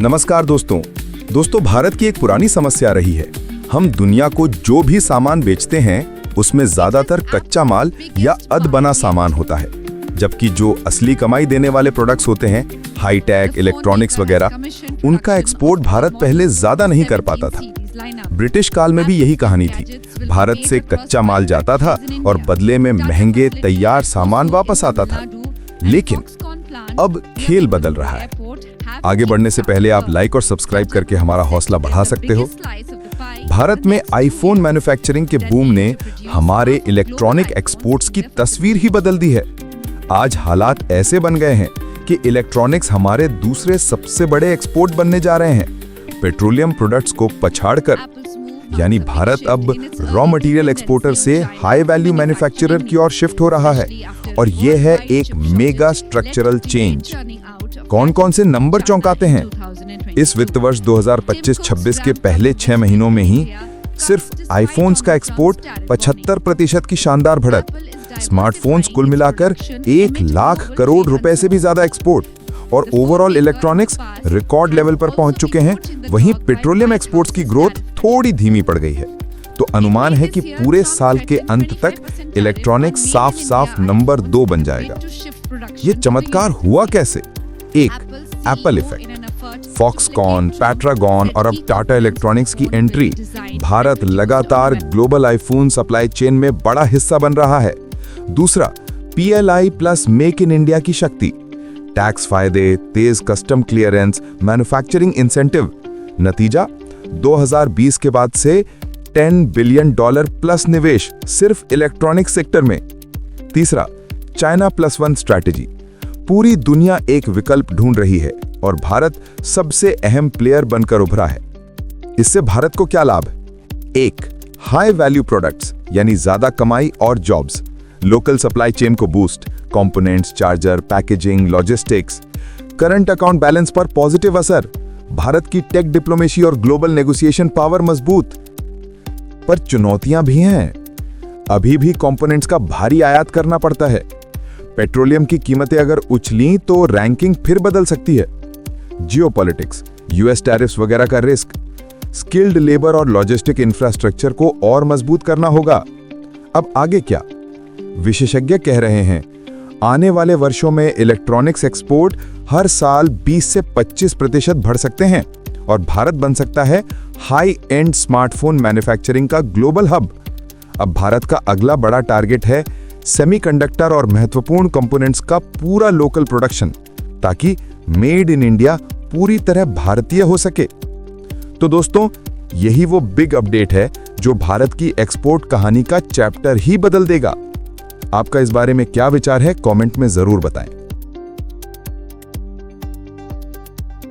नमस्कार दोस्तों, भारत की एक पुरानी समस्या रही है। हम दुनिया को जो भी सामान बेचते हैं उसमें ज्यादातर कच्चा माल या अध बना सामान होता है, जबकि जो असली कमाई देने वाले प्रोडक्ट्स होते हैं, हाईटेक, इलेक्ट्रॉनिक्स वगैरह, उनका एक्सपोर्ट भारत पहले ज्यादा नहीं कर पाता था। ब्रिटिश काल में भी यही कहानी थी। भारत से कच्चा माल जाता था और बदले में महंगे तैयार सामान वापस आता था। लेकिन अब खेल बदल रहा है। आगे बढ़ने से पहले आप लाइक और सब्सक्राइब करके हमारा हौसला बढ़ा सकते हो। भारत में आईफोन मैन्युफैक्चरिंग के बूम ने हमारे इलेक्ट्रॉनिक एक्सपोर्ट्स की तस्वीर ही बदल दी है। आज हालात ऐसे बन गए हैं कि इलेक्ट्रॉनिक्स हमारे दूसरे सबसे बड़े एक्सपोर्ट बनने जा रहे हैं। पेट्रोलियम प्रोडक्ट्स को पछाड़कर, यानी भारत अब रॉ मटेरियल एक्सपोर्टर से हाई वैल्यू मैन्युफैक्चरर की ओर शिफ्ट हो रहा है, और यह है एक मेगा स्ट्रक्चरल चेंज। कौन कौन से नंबर चौंकाते हैं? इस वित्त वर्ष 2025-26 के पहले 6 महीनों में ही सिर्फ आईफोन्स का एक्सपोर्ट 75% की शानदार बढ़त, स्मार्टफोन्स कुल मिलाकर 1 लाख करोड़ रुपए से भी ज्यादा एक्सपोर्ट, और ओवरऑल इलेक्ट्रॉनिक्स रिकॉर्ड लेवल पर पहुंच चुके हैं। वहीं पेट्रोलियम एक्सपोर्ट्स की ग्रोथ थोड़ी धीमी पड़ गई है। तो अनुमान है कि पूरे साल के अंत तक इलेक्ट्रॉनिक्स साफ नंबर 2 बन जाएगा। ये चमत्कार हुआ कैसे? एक, एप्पल इफेक्ट। फॉक्सकॉन, पैट्रागॉन और अब टाटा इलेक्ट्रॉनिक्स की एंट्री। भारत लगातार ग्लोबल आईफोन सप्लाई चेन में बड़ा हिस्सा बन रहा है। दूसरा, PLI plus make in India की शक्ति। टैक्स फायदे, तेज कस्टम क्लियरेंस, मैन्युफैक्चरिंग इंसेंटिव। नतीजा, 2020 के बाद से $10 बिलियन प्लस निवेश सिर्फ इलेक्ट्रॉनिक सेक्टर में। तीसरा, चाइना +1 स्ट्रैटेजी। पूरी दुनिया एक विकल्प ढूंढ रही है और भारत सबसे अहम प्लेयर बनकर उभरा है। इससे भारत को क्या लाभ? एक, हाई वैल्यू प्रोडक्ट्स, यानी ज्यादा कमाई और जॉब्स। लोकल सप्लाई चेन को boost, components, charger, packaging, logistics. Current account balance पर पॉजिटिव असर। भारत की टेक डिप्लोमेसी और ग्लोबल नेगोशिएशन पावर मजबूत। पर चुनौतियां भी हैं। अभी भी कंपोनेंट्स का भारी आयात करना पड़ता है। पेट्रोलियम की कीमतें अगर उछलीं तो रैंकिंग फिर बदल सकती है। जियोपॉलिटिक्स, यूएस टैरिफ्स वगैरह का रिस्क। स्किल्ड लेबर और लॉजिस्टिक इंफ्रास्ट्रक्चर को और मजबूत करना होगा। अब आगे क्या? विशेषज्ञ कह रहे हैं, आने वाले वर्षों में इलेक्ट्रॉनिक्स एक्सपोर्ट हर साल 20 से 25% बढ़ सकते हैं और भारत बन सकता है हाई एंड स्मार्टफोन मैन्युफैक्चरिंग का ग्लोबल हब। अब भारत का अगला बड़ा टारगेट है सेमीकंडक्टर और महत्वपूर्ण कंपोनेंट्स का पूरा लोकल प्रोडक्शन, ताकि मेड इन इंडिया पूरी तरह भारतीय हो सके। तो दोस्तों, यही वो बिग अपडेट है जो भारत की एक्सपोर्ट कहानी का चैप्टर ही बदल देगा। आपका इस बारे में क्या विचार है? कमेंट में जरूर बताएं।